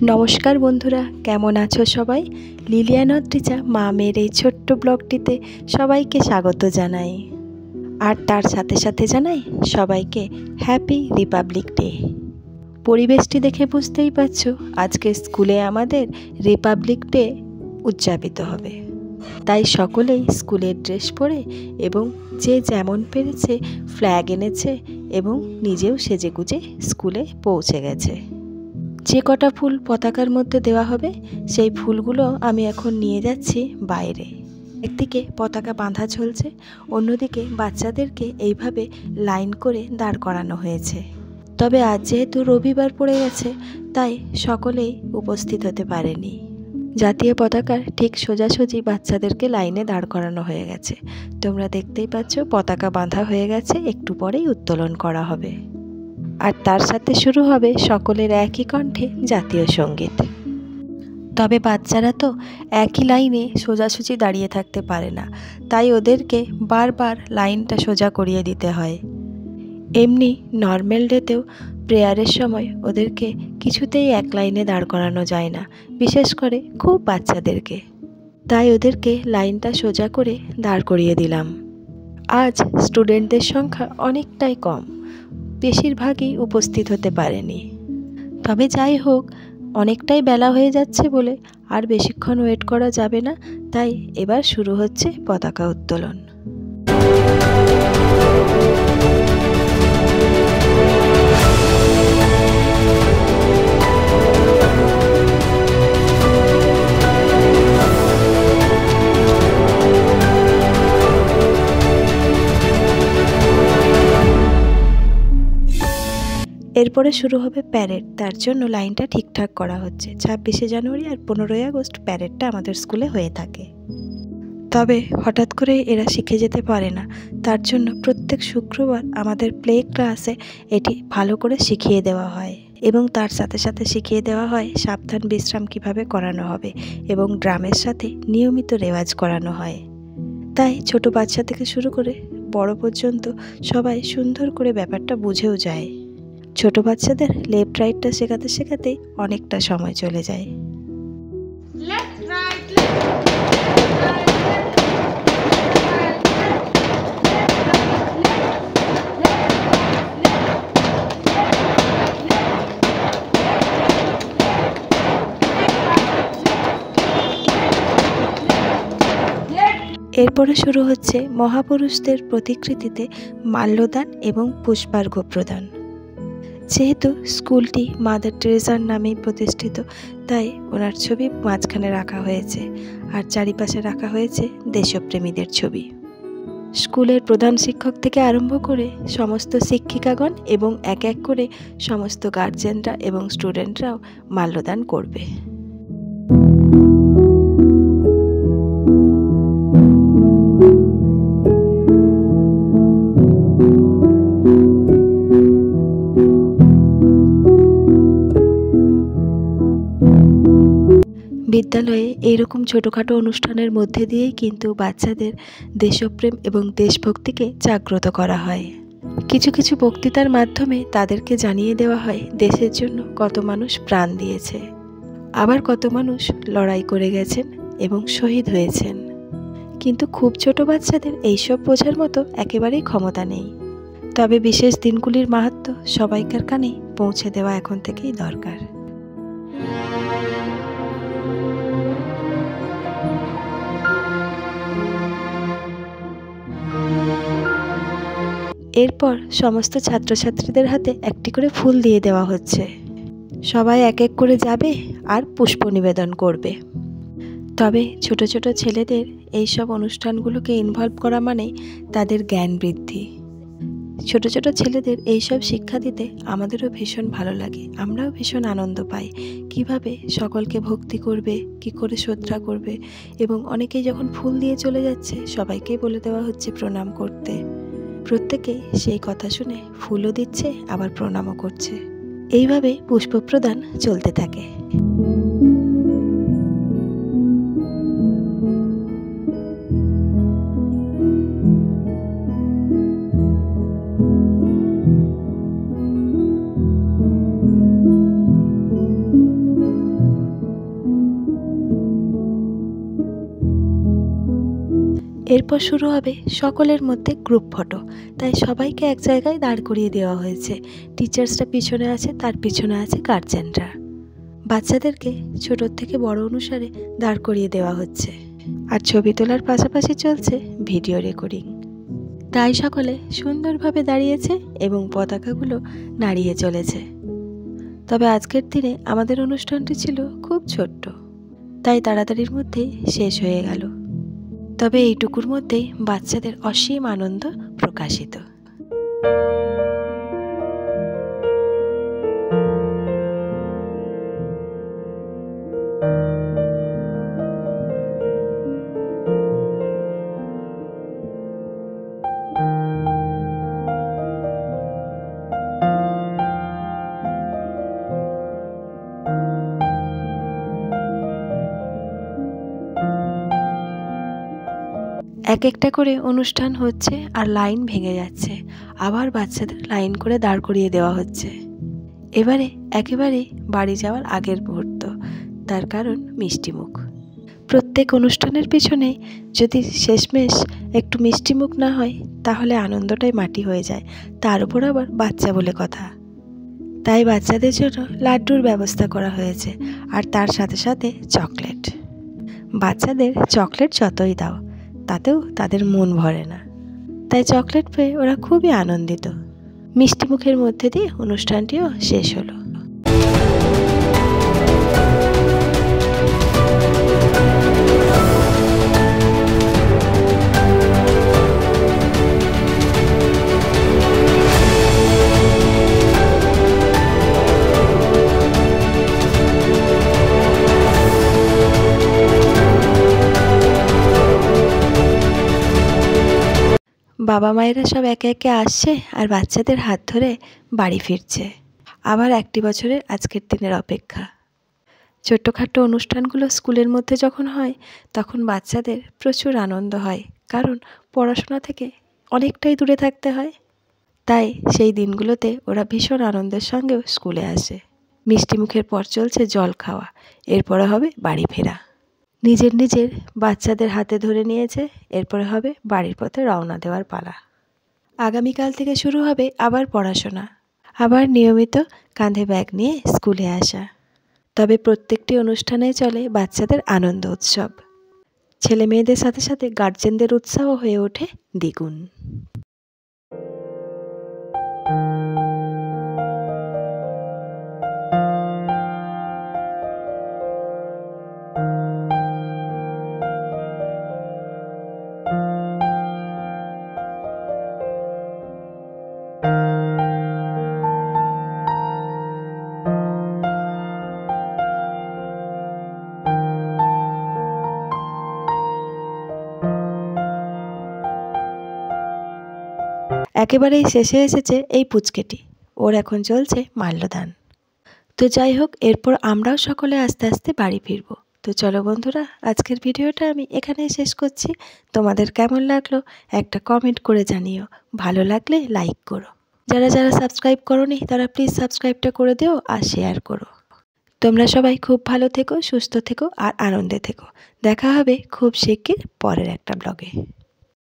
নমস্কার বন্ধুরা, কেমন আছো সবাই? লিলিয়ান অদ্রিজা মা মেয়ের এই ছোট্ট ব্লগটিতে সবাইকে স্বাগত জানাই। আর তার সাথে সাথে জানাই সবাইকে হ্যাপি রিপাবলিক ডে। পরিবেশটি দেখে বুঝতেই পারছো আজকে স্কুলে আমাদের রিপাবলিক ডে উদযাপিত হবে। তাই সকলেই স্কুলের ড্রেস পরে এবং যে যেমন পেরেছে ফ্ল্যাগ এনেছে এবং নিজেও সেজেগুজে স্কুলে পৌঁছে গেছে। যে কটা ফুল পতাকার মধ্যে দেওয়া হবে সেই ফুলগুলো আমি এখন নিয়ে যাচ্ছি বাইরে। একদিকে পতাকা বাঁধা চলছে, অন্যদিকে বাচ্চাদেরকে এইভাবে লাইন করে দাঁড় করানো হয়েছে। তবে আজ যেহেতু রবিবার পড়ে গেছে তাই সকলেই উপস্থিত হতে পারেনি। জাতীয় পতাকার ঠিক সোজাসুজি বাচ্চাদেরকে লাইনে দাঁড় করানো হয়ে গেছে। তোমরা দেখতেই পাচ্ছ পতাকা বাঁধা হয়ে গেছে, একটু পরেই উত্তোলন করা হবে। আর তার সাথে শুরু হবে সকলের একই কণ্ঠে জাতীয় সঙ্গীত। তবে বাচ্চারা তো একই লাইনে সোজাসুজি দাঁড়িয়ে থাকতে পারে না, তাই ওদেরকে বারবার লাইনটা সোজা করিয়ে দিতে হয়। এমনি নর্মাল ডেতেও প্রেয়ারের সময় ওদেরকে কিছুতেই এক লাইনে দাঁড় করানো যায় না, বিশেষ করে খুব বাচ্চাদেরকে। তাই ওদেরকে লাইনটা সোজা করে দাঁড় করিয়ে দিলাম। আজ স্টুডেন্টদের সংখ্যা অনেকটাই কম, বেশিরভাগই উপস্থিত হতে পারেনি। তবে যাই হোক, অনেকটাই বেলা হয়ে যাচ্ছে বলে আর বেশিক্ষণ ওয়েট করা যাবে না, তাই এবার শুরু হচ্ছে পতাকা উত্তোলন। এরপরে শুরু হবে প্যারেড, তার জন্য লাইনটা ঠিকঠাক করা হচ্ছে। 26শে জানুয়ারি আর 15ই আগস্ট প্যারেডটা আমাদের স্কুলে হয়ে থাকে। তবে হঠাৎ করে এরা শিখে যেতে পারে না, তার জন্য প্রত্যেক শুক্রবার আমাদের প্লে ক্লাসে এটি ভালো করে শিখিয়ে দেওয়া হয় এবং তার সাথে সাথে শিখিয়ে দেওয়া হয় সাবধান বিশ্রাম কিভাবে করানো হবে এবং ড্রামের সাথে নিয়মিত রেওয়াজ করানো হয়। তাই ছোট বাচ্চা থেকে শুরু করে বড় পর্যন্ত সবাই সুন্দর করে ব্যাপারটা বুঝেও যায়। ছোট বাচ্চাদের লেফট রাইটটা শেখাতে শেখাতেই অনেকটা সময় চলে যায়। এরপরে শুরু হচ্ছে মহাপুরুষদের প্রতিকৃতিতে মাল্যদান এবং পুষ্পার্ঘ্য প্রদান। যেহেতু স্কুলটি মাদার টেরেসার নামেই প্রতিষ্ঠিত, তাই ওনার ছবি মাঝখানে রাখা হয়েছে আর চারিপাশে রাখা হয়েছে দেশপ্রেমীদের ছবি। স্কুলের প্রধান শিক্ষক থেকে আরম্ভ করে সমস্ত শিক্ষিকাগণ এবং এক এক করে সমস্ত গার্জেনরা এবং স্টুডেন্টরাও মাল্যদান করবে। বিদ্যালয়ে এইরকম ছোটোখাটো অনুষ্ঠানের মধ্যে দিয়েই কিন্তু বাচ্চাদের দেশপ্রেম এবং দেশভক্তিকে জাগ্রত করা হয়। কিছু কিছু বক্তৃতার মাধ্যমে তাদেরকে জানিয়ে দেওয়া হয় দেশের জন্য কত মানুষ প্রাণ দিয়েছে, আবার কত মানুষ লড়াই করে গেছেন এবং শহীদ হয়েছেন। কিন্তু খুব ছোট বাচ্চাদের এইসব বোঝার মতো একেবারেই ক্ষমতা নেই। তবে বিশেষ দিনগুলির মাহাত্ম্য সবাইকার কানে পৌঁছে দেওয়া এখন থেকেই দরকার। এরপর সমস্ত ছাত্রছাত্রীদের হাতে একটি করে ফুল দিয়ে দেওয়া হচ্ছে। সবাই এক এক করে যাবে আর পুষ্প নিবেদন করবে। তবে ছোট ছোট ছেলেদের এই সব অনুষ্ঠানগুলোকে ইনভলভ করা মানে তাদের জ্ঞান বৃদ্ধি। ছোট ছোট ছেলেদের এই সব শিক্ষা দিতে আমাদেরও ভীষণ ভালো লাগে, আমরাও ভীষণ আনন্দ পাই। কিভাবে সকলকে ভক্তি করবে, কি করে শ্রদ্ধা করবে, এবং অনেকেই যখন ফুল দিয়ে চলে যাচ্ছে সবাইকেই বলে দেওয়া হচ্ছে প্রণাম করতে। প্রত্যেকেই সেই কথা শুনে ফুলও দিচ্ছে আবার প্রণামও করছে। এইভাবে পুষ্প প্রদান চলতে থাকে। এরপর শুরু হবে সকলের মধ্যে গ্রুপ ফটো। তাই সবাইকে এক জায়গায় দাঁড় করিয়ে দেওয়া হয়েছে। টিচার্সরা পিছনে আছে, তার পিছনে আছে গার্জেনরা। বাচ্চাদেরকে ছোটোর থেকে বড় অনুসারে দাঁড় করিয়ে দেওয়া হচ্ছে। আর ছবি তোলার পাশাপাশি চলছে ভিডিও রেকর্ডিং। তাই সকলে সুন্দরভাবে দাঁড়িয়েছে এবং পতাকাগুলো নাড়িয়ে চলেছে। তবে আজকের দিনে আমাদের অনুষ্ঠানটি ছিল খুব ছোট্ট, তাই তাড়াতাড়ির মধ্যেই শেষ হয়ে গেল। তবে এইটুকুর মধ্যেই বাচ্চাদের অসীম আনন্দ প্রকাশিত। এক একটা করে অনুষ্ঠান হচ্ছে আর লাইন ভেঙে যাচ্ছে। আবার বাচ্চাদের লাইন করে দাঁড় করিয়ে দেওয়া হচ্ছে। এবারে একেবারে বাড়ি যাওয়ার আগের মুহূর্ত, তার কারণ মিষ্টিমুখ। প্রত্যেক অনুষ্ঠানের পিছনে যদি শেষমেশ একটু মিষ্টিমুখ না হয় তাহলে আনন্দটাই মাটি হয়ে যায়। তার উপর আবার বাচ্চা বলে কথা, তাই বাচ্চাদের জন্য লাড্ডুর ব্যবস্থা করা হয়েছে, আর তার সাথে সাথে চকলেট। বাচ্চাদের চকলেট যতই দাও তাতেও তাদের মন ভরে না, তাই চকলেট পেয়ে ওরা খুবই আনন্দিত। মিষ্টিমুখের মধ্যে দিয়ে অনুষ্ঠানটিও শেষ হলো। বাবা মায়েরা সব একে একে আসছে আর বাচ্চাদের হাত ধরে বাড়ি ফিরছে। আবার একটি বছরের আজকের দিনের অপেক্ষা। ছোট্টখাট্টো অনুষ্ঠানগুলো স্কুলের মধ্যে যখন হয় তখন বাচ্চাদের প্রচুর আনন্দ হয়, কারণ পড়াশোনা থেকে অনেকটাই দূরে থাকতে হয়। তাই সেই দিনগুলোতে ওরা ভীষণ আনন্দের সঙ্গেও স্কুলে আসে। মিষ্টিমুখের পর চলছে জল খাওয়া, এরপরে হবে বাড়ি ফেরা। নিজের নিজের বাচ্চাদের হাতে ধরে নিয়েছে, এরপরে হবে বাড়ির পথে রওনা দেওয়ার পালা। আগামীকাল থেকে শুরু হবে আবার পড়াশোনা, আবার নিয়মিত কাঁধে ব্যাগ নিয়ে স্কুলে আসা। তবে প্রত্যেকটি অনুষ্ঠানে চলে বাচ্চাদের আনন্দ উৎসব। ছেলে মেয়েদের সাথে সাথে গার্জেনদের উৎসাহ হয়ে ওঠে দ্বিগুণ। একেবারেই শেষে এসেছে এই পুচকেটি, ওর এখন চলছে মাল্যদান। তো যাই হোক, এরপর আমরাও সকলে আস্তে আস্তে বাড়ি ফিরব। তো চলো বন্ধুরা, আজকের ভিডিওটা আমি এখানেই শেষ করছি। তোমাদের কেমন লাগলো একটা কমেন্ট করে জানিও, ভালো লাগলে লাইক করো। যারা যারা সাবস্ক্রাইব করোনি তারা প্লিজ সাবস্ক্রাইবটা করে দিও আর শেয়ার করো। তোমরা সবাই খুব ভালো থেকো, সুস্থ থেকো আর আনন্দে থেকো। দেখা হবে খুব শিগগির পরের একটা ব্লগে।